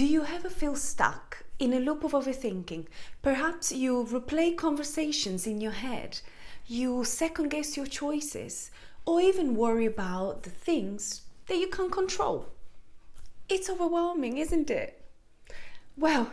Do you ever feel stuck in a loop of overthinking? Perhaps you replay conversations in your head, you second guess your choices, or even worry about the things that you can't control. It's overwhelming, isn't it? Well,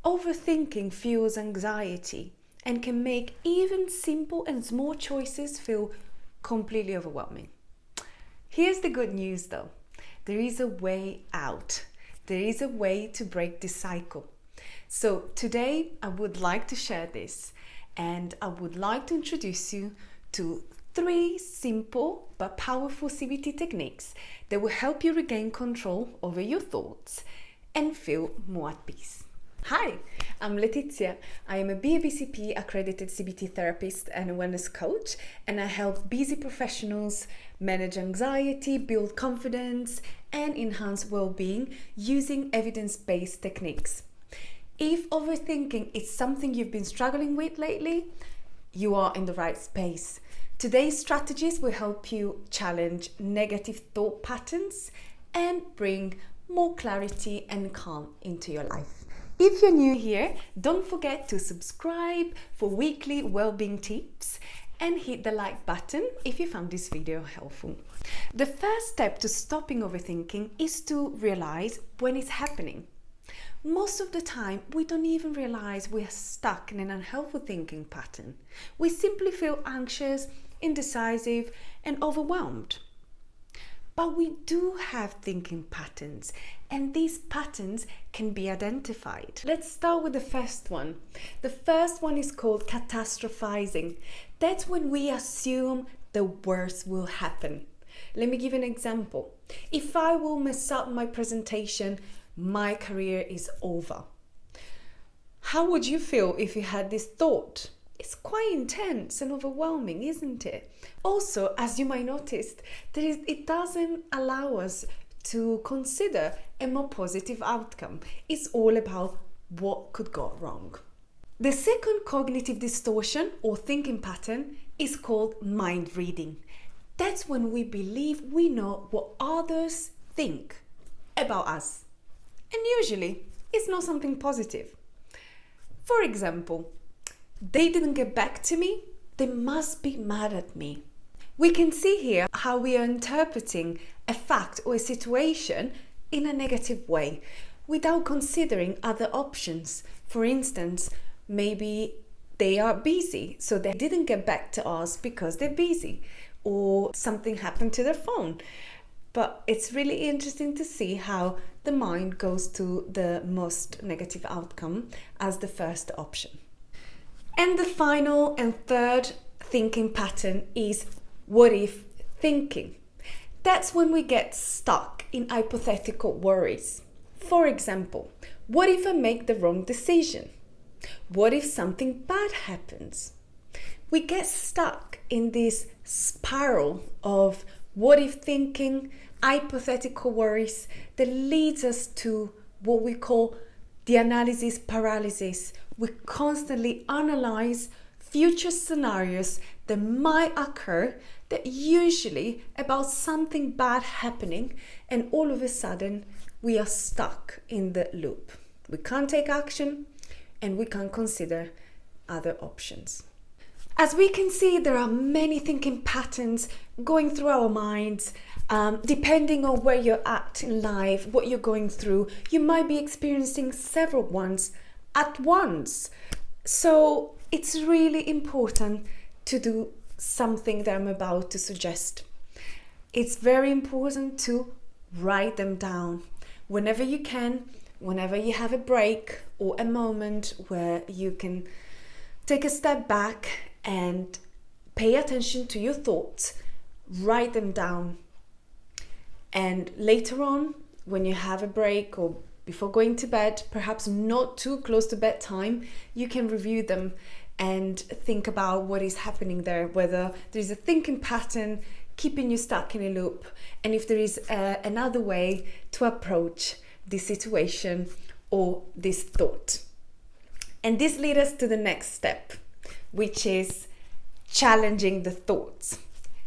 overthinking fuels anxiety and can make even simple and small choices feel completely overwhelming. Here's the good news though. There is a way out. There is a way to break this cycle. So today I would like to share this, and I would like to introduce you to 3 simple but powerful CBT techniques that will help you regain control over your thoughts and feel more at peace. Hi, I'm Letizia. I am a BABCP accredited CBT therapist and a wellness coach, and I help busy professionals manage anxiety, build confidence, and enhance well-being using evidence-based techniques. If overthinking is something you've been struggling with lately, you are in the right space. Today's strategies will help you challenge negative thought patterns and bring more clarity and calm into your life. If you're new here, don't forget to subscribe for weekly well-being tips and hit the like button if you found this video helpful. The first step to stopping overthinking is to realize when it's happening. Most of the time, we don't even realize we're stuck in an unhelpful thinking pattern. We simply feel anxious, indecisive, and overwhelmed. But we do have thinking patterns, and these patterns can be identified. Let's start with the first one. The first one is called catastrophizing. That's when we assume the worst will happen. Let me give an example. If I will mess up my presentation, my career is over. How would you feel if you had this thought? It's quite intense and overwhelming, isn't it? Also, as you might notice, it doesn't allow us to consider a more positive outcome. It's all about what could go wrong. The second cognitive distortion or thinking pattern is called mind reading. That's when we believe we know what others think about us. And usually, it's not something positive. For example, they didn't get back to me, they must be mad at me. We can see here how we are interpreting a fact or a situation in a negative way without considering other options. For instance, maybe they are busy, so they didn't get back to us because they're busy, or something happened to their phone. But it's really interesting to see how the mind goes to the most negative outcome as the first option. And the final and third thinking pattern is what if thinking. That's when we get stuck in hypothetical worries. For example, what if I make the wrong decision? What if something bad happens? We get stuck in this spiral of what if thinking, hypothetical worries that leads us to what we call the analysis paralysis. We constantly analyze future scenarios that might occur, that usually about something bad happening, and all of a sudden we are stuck in the loop. We can't take action and we can't consider other options. As we can see, there are many thinking patterns going through our minds. Depending on where you're at in life, what you're going through, you might be experiencing several ones at once. So it's really important to do something that I'm about to suggest. It's very important to write them down whenever you can, whenever you have a break or a moment where you can take a step back and pay attention to your thoughts. Write them down. And later on, when you have a break or before going to bed, perhaps not too close to bedtime, you can review them and think about what is happening there, whether there's a thinking pattern keeping you stuck in a loop, and if there is another way to approach this situation or this thought. And this leads us to the next step, which is challenging the thoughts.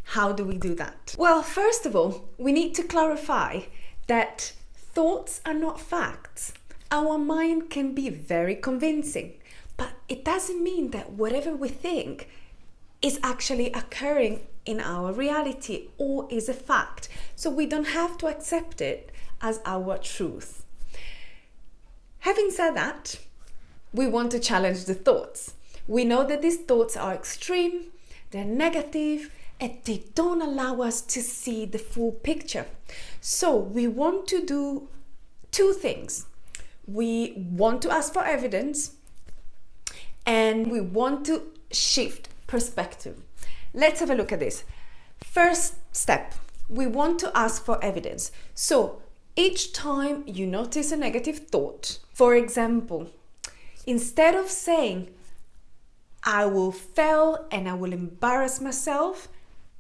How do we do that? Well, first of all, we need to clarify that thoughts are not facts. Our mind can be very convincing, but it doesn't mean that whatever we think is actually occurring in our reality or is a fact. So we don't have to accept it as our truth. Having said that, we want to challenge the thoughts. We know that these thoughts are extreme, they're negative, and they don't allow us to see the full picture. So we want to do two things. We want to ask for evidence, and we want to shift perspective. Let's have a look at this. First step, we want to ask for evidence. So each time you notice a negative thought, for example, instead of saying, I will fail and I will embarrass myself,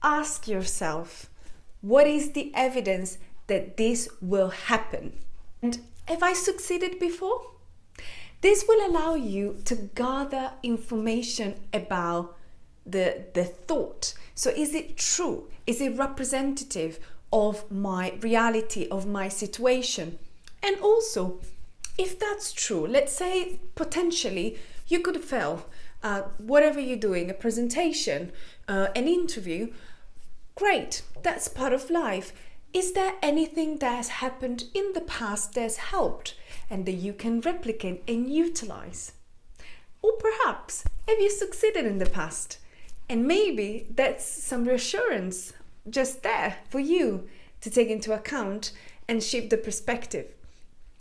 ask yourself, what is the evidence that this will happen? And have I succeeded before? This will allow you to gather information about the thought. So is it true? Is it representative of my reality, of my situation? And also, if that's true, let's say potentially you could fail whatever you're doing, a presentation, an interview. Great, that's part of life. Is there anything that has happened in the past that's helped and that you can replicate and utilize? Or perhaps, have you succeeded in the past? And maybe that's some reassurance just there for you to take into account and shift the perspective.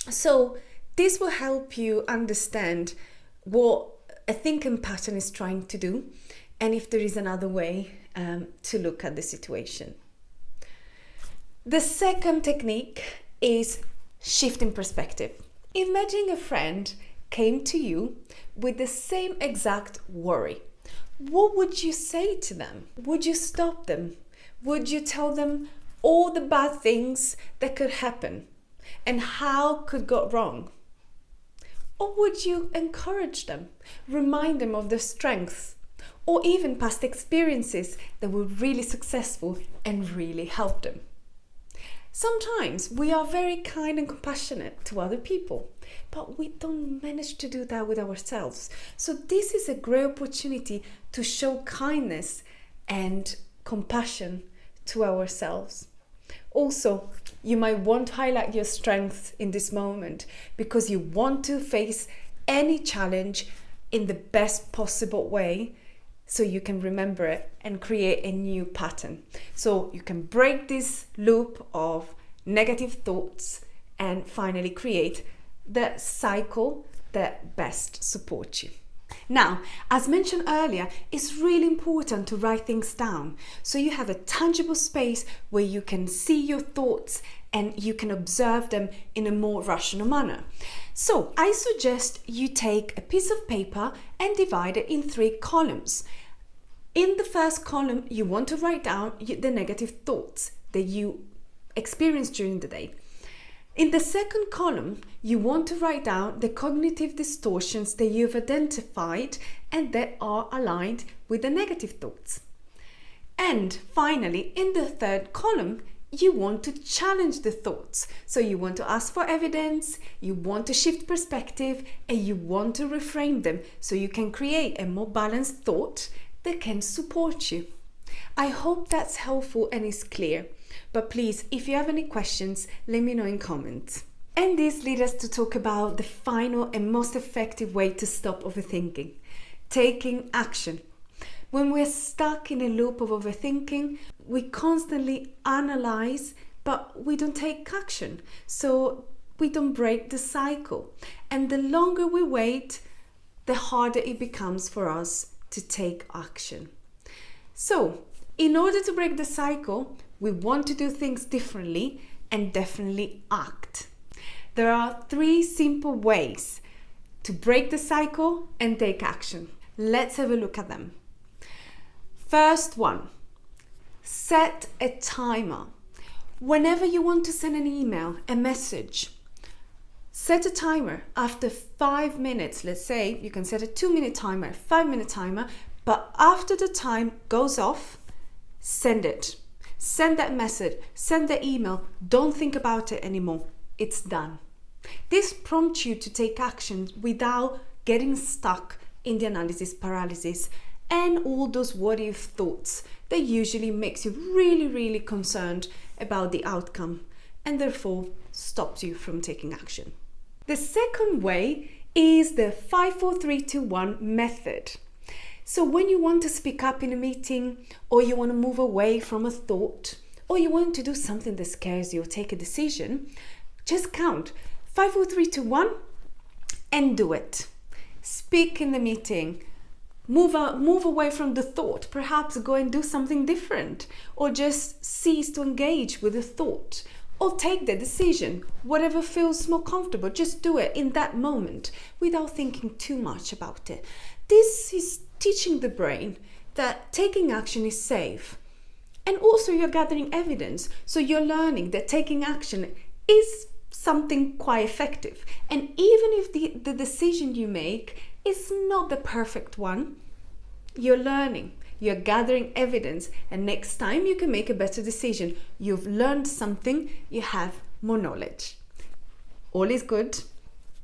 So this will help you understand what a thinking pattern is trying to do and if there is another way to look at the situation. The second technique is shifting perspective. Imagine a friend came to you with the same exact worry. What would you say to them? Would you stop them? Would you tell them all the bad things that could happen and how could go wrong? Or would you encourage them, remind them of their strengths, or even past experiences that were really successful and really helped them? Sometimes we are very kind and compassionate to other people, but we don't manage to do that with ourselves. So this is a great opportunity to show kindness and compassion to ourselves. Also, you might want to highlight your strengths in this moment because you want to face any challenge in the best possible way so you can remember it and create a new pattern. So you can break this loop of negative thoughts and finally create the cycle that best supports you. Now, as mentioned earlier, it's really important to write things down so you have a tangible space where you can see your thoughts and you can observe them in a more rational manner. So I suggest you take a piece of paper and divide it in 3 columns. In the first column, you want to write down the negative thoughts that you experienced during the day. In the second column, you want to write down the cognitive distortions that you've identified and that are aligned with the negative thoughts. And finally, in the third column, you want to challenge the thoughts. So you want to ask for evidence, you want to shift perspective, and you want to reframe them so you can create a more balanced thought that can support you. I hope that's helpful and is clear. But please, if you have any questions, let me know in comments. And this leads us to talk about the final and most effective way to stop overthinking: taking action. When we're stuck in a loop of overthinking, we constantly analyze, but we don't take action. So we don't break the cycle. And the longer we wait, the harder it becomes for us to take action. So, in order to break the cycle, we want to do things differently and definitely act. There are 3 simple ways to break the cycle and take action. Let's have a look at them. First one, set a timer. Whenever you want to send an email, a message, set a timer. After 5 minutes, let's say you can set a 2-minute timer, 5-minute timer, but after the time goes off, send it. Send that message, send the email. Don't think about it anymore. It's done. This prompts you to take action without getting stuck in the analysis paralysis and all those what if thoughts that usually makes you really concerned about the outcome and therefore stops you from taking action. The second way is the 5, 4, 3, 2, 1 method. So when you want to speak up in a meeting, or you want to move away from a thought, or you want to do something that scares you or take a decision, just count 5, 4, 3, 2, 1 and do it. Speak in the meeting. Move away from the thought. Perhaps go and do something different, or just cease to engage with the thought, or take the decision. Whatever feels more comfortable, just do it in that moment without thinking too much about it. This is teaching the brain that taking action is safe. And also you're gathering evidence. So you're learning that taking action is something quite effective. And even if the decision you make is not the perfect one, you're learning, you're gathering evidence, and next time you can make a better decision. You've learned something, you have more knowledge. All is good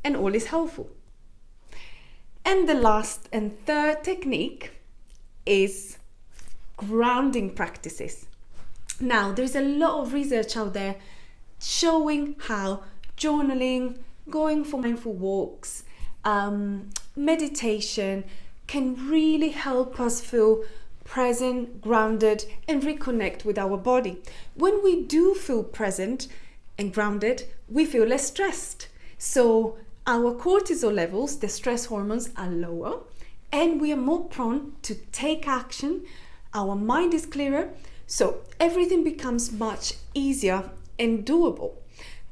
and all is helpful. And the last and third technique is grounding practices. Now, there's a lot of research out there showing how journaling, going for mindful walks, meditation can really help us feel present, grounded, and reconnect with our body. When we do feel present and grounded, we feel less stressed. So our cortisol levels, the stress hormones, are lower, and we are more prone to take action. Our mind is clearer, so everything becomes much easier and doable.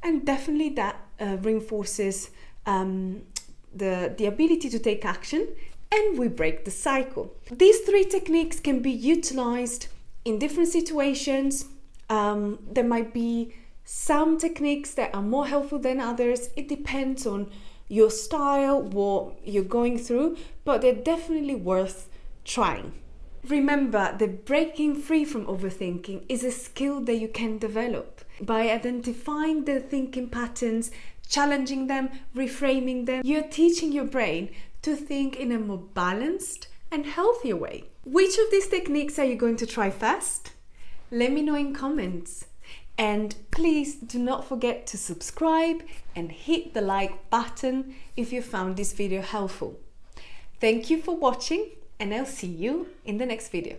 And definitely that reinforces the ability to take action, and we break the cycle. These 3 techniques can be utilized in different situations. There might be some techniques that are more helpful than others. It depends on your style, what you're going through, but they're definitely worth trying. Remember that breaking free from overthinking is a skill that you can develop by identifying the thinking patterns, challenging them, reframing them. You're teaching your brain to think in a more balanced and healthier way. Which of these techniques are you going to try first? Let me know in comments. And please do not forget to subscribe and hit the like button if you found this video helpful. Thank you for watching, and I'll see you in the next video.